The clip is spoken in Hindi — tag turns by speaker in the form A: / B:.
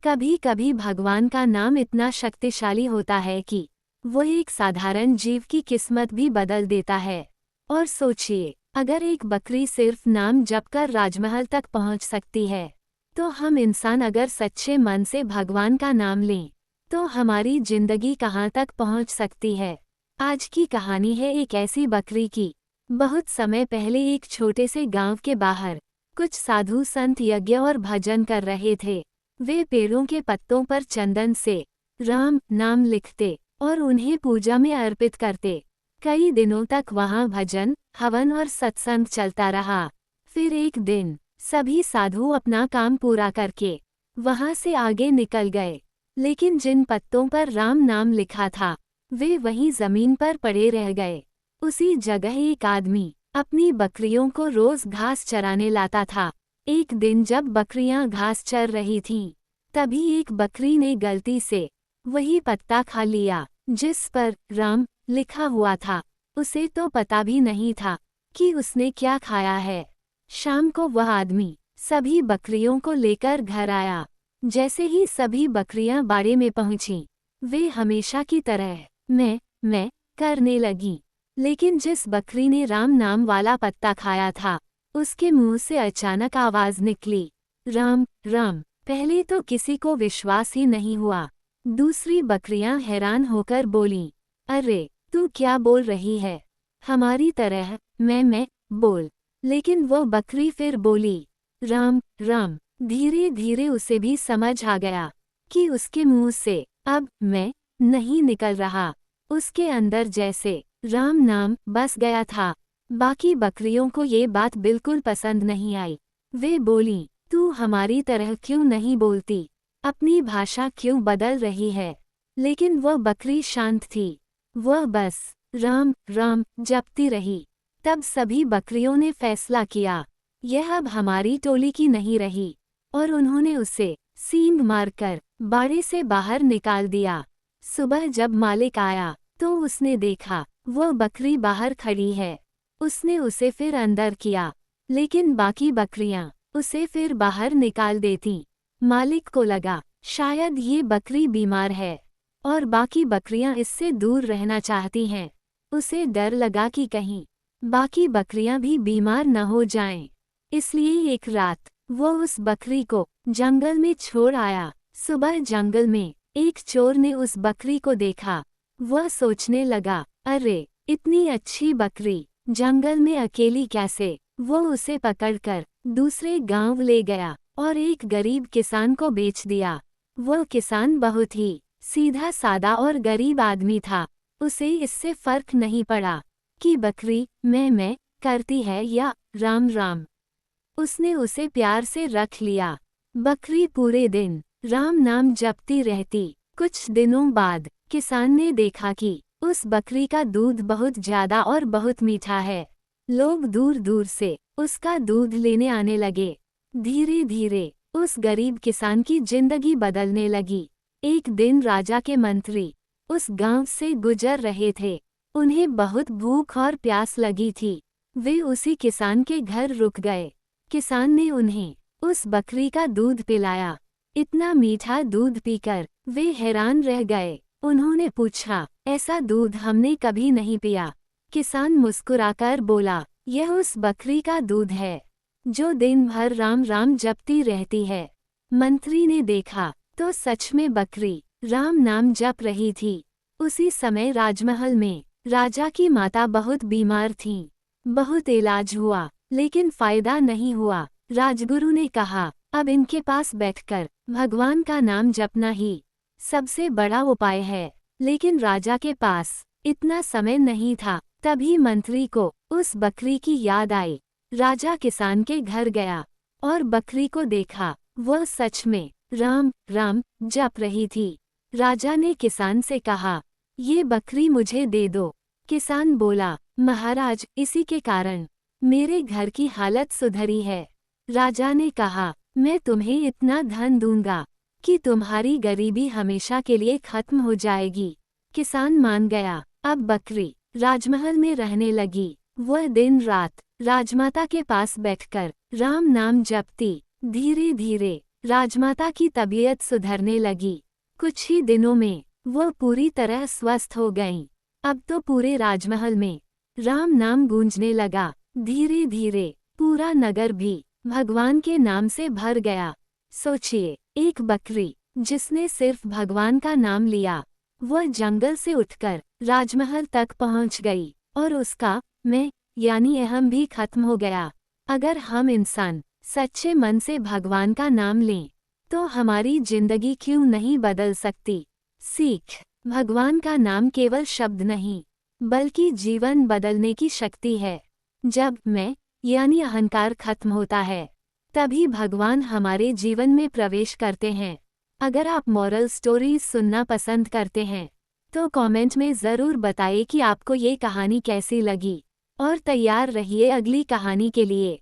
A: कभी कभी भगवान का नाम इतना शक्तिशाली होता है कि वो एक साधारण जीव की किस्मत भी बदल देता है। और सोचिए, अगर एक बकरी सिर्फ नाम जपकर राजमहल तक पहुंच सकती है, तो हम इंसान अगर सच्चे मन से भगवान का नाम लें, तो हमारी जिंदगी कहाँ तक पहुंच सकती है। आज की कहानी है एक ऐसी बकरी की। बहुत समय पहले एक छोटे से गांव के बाहर कुछ साधु संत यज्ञ और भजन कर रहे थे। वे पेड़ों के पत्तों पर चंदन से राम नाम लिखते और उन्हें पूजा में अर्पित करते। कई दिनों तक वहां भजन, हवन और सत्संग चलता रहा। फिर एक दिन सभी साधु अपना काम पूरा करके वहां से आगे निकल गए, लेकिन जिन पत्तों पर राम नाम लिखा था वे वहीं जमीन पर पड़े रह गए। उसी जगह एक आदमी अपनी बकरियों को रोज घास चराने लाता था। एक दिन जब बकरियां घास चर रही थीं, तभी एक बकरी ने गलती से वही पत्ता खा लिया जिस पर राम लिखा हुआ था। उसे तो पता भी नहीं था कि उसने क्या खाया है। शाम को वह आदमी सभी बकरियों को लेकर घर आया। जैसे ही सभी बकरियां बाड़े में पहुंचीं, वे हमेशा की तरह मैं करने लगीं। लेकिन जिस बकरी ने राम नाम वाला पत्ता खाया था, उसके मुंह से अचानक आवाज निकली, राम राम। पहले तो किसी को विश्वास ही नहीं हुआ। दूसरी बकरियां हैरान होकर बोलीं, अरे तू क्या बोल रही है, हमारी तरह मैं बोल। लेकिन वो बकरी फिर बोली, राम राम। धीरे धीरे उसे भी समझ आ गया कि उसके मुंह से अब मैं नहीं निकल रहा। उसके अंदर जैसे राम नाम बस गया था। बाकी बकरियों को ये बात बिल्कुल पसंद नहीं आई। वे बोलीं, तू हमारी तरह क्यों नहीं बोलती, अपनी भाषा क्यों बदल रही है। लेकिन वह बकरी शांत थी, वह बस राम राम जपती रही। तब सभी बकरियों ने फैसला किया, यह अब हमारी टोली की नहीं रही, और उन्होंने उसे सींग मारकर बाड़े से बाहर निकाल दिया। सुबह जब मालिक आया तो उसने देखा वह बकरी बाहर खड़ी है। उसने उसे फिर अंदर किया, लेकिन बाकी बकरियां उसे फिर बाहर निकाल देतीं। मालिक को लगा शायद ये बकरी बीमार है और बाकी बकरियां इससे दूर रहना चाहती हैं। उसे डर लगा कि कहीं बाकी बकरियां भी बीमार न हो जाएं। इसलिए एक रात वो उस बकरी को जंगल में छोड़ आया। सुबह जंगल में एक चोर ने उस बकरी को देखा। वह सोचने लगा, अरे इतनी अच्छी बकरी जंगल में अकेली कैसे। वो उसे पकड़कर दूसरे गांव ले गया और एक गरीब किसान को बेच दिया। वह किसान बहुत ही सीधा सादा और गरीब आदमी था। उसे इससे फर्क नहीं पड़ा कि बकरी मैं करती है या राम राम। उसने उसे प्यार से रख लिया। बकरी पूरे दिन राम नाम जपती रहती। कुछ दिनों बाद किसान ने देखा कि उस बकरी का दूध बहुत ज्यादा और बहुत मीठा है। लोग दूर दूर से उसका दूध लेने आने लगे। धीरे धीरे उस गरीब किसान की जिंदगी बदलने लगी। एक दिन राजा के मंत्री उस गांव से गुजर रहे थे। उन्हें बहुत भूख और प्यास लगी थी। वे उसी किसान के घर रुक गए। किसान ने उन्हें उस बकरी का दूध पिलाया। इतना मीठा दूध पीकर वे हैरान रह गए। उन्होंने पूछा, ऐसा दूध हमने कभी नहीं पिया। किसान मुस्कुराकर बोला, यह उस बकरी का दूध है जो दिन भर राम राम जपती रहती है। मंत्री ने देखा तो सच में बकरी राम नाम जप रही थी। उसी समय राजमहल में राजा की माता बहुत बीमार थीं। बहुत इलाज हुआ, लेकिन फायदा नहीं हुआ। राजगुरु ने कहा, अब इनके पास बैठकर भगवान का नाम जपना ही सबसे बड़ा उपाय है। लेकिन राजा के पास इतना समय नहीं था। तभी मंत्री को उस बकरी की याद आई। राजा किसान के घर गया और बकरी को देखा। वह सच में राम राम जप रही थी। राजा ने किसान से कहा, ये बकरी मुझे दे दो। किसान बोला, महाराज इसी के कारण मेरे घर की हालत सुधरी है। राजा ने कहा, मैं तुम्हें इतना धन दूंगा कि तुम्हारी गरीबी हमेशा के लिए खत्म हो जाएगी। किसान मान गया। अब बकरी राजमहल में रहने लगी। वह दिन रात राजमाता के पास बैठकर राम नाम जपती। धीरे धीरे राजमाता की तबीयत सुधरने लगी। कुछ ही दिनों में वो पूरी तरह स्वस्थ हो गईं। अब तो पूरे राजमहल में राम नाम गूंजने लगा। धीरे धीरे पूरा नगर भी भगवान के नाम से भर गया। सोचिए, एक बकरी जिसने सिर्फ भगवान का नाम लिया, वह जंगल से उठकर राजमहल तक पहुंच गई और उसका मैं यानी अहम भी खत्म हो गया। अगर हम इंसान सच्चे मन से भगवान का नाम लें तो हमारी जिंदगी क्यों नहीं बदल सकती। सीख, भगवान का नाम केवल शब्द नहीं बल्कि जीवन बदलने की शक्ति है। जब मैं यानी अहंकार खत्म होता है तभी भगवान हमारे जीवन में प्रवेश करते हैं। अगर आप मॉरल स्टोरीज सुनना पसंद करते हैं तो कमेंट में ज़रूर बताइए कि आपको ये कहानी कैसी लगी और तैयार रहिए अगली कहानी के लिए।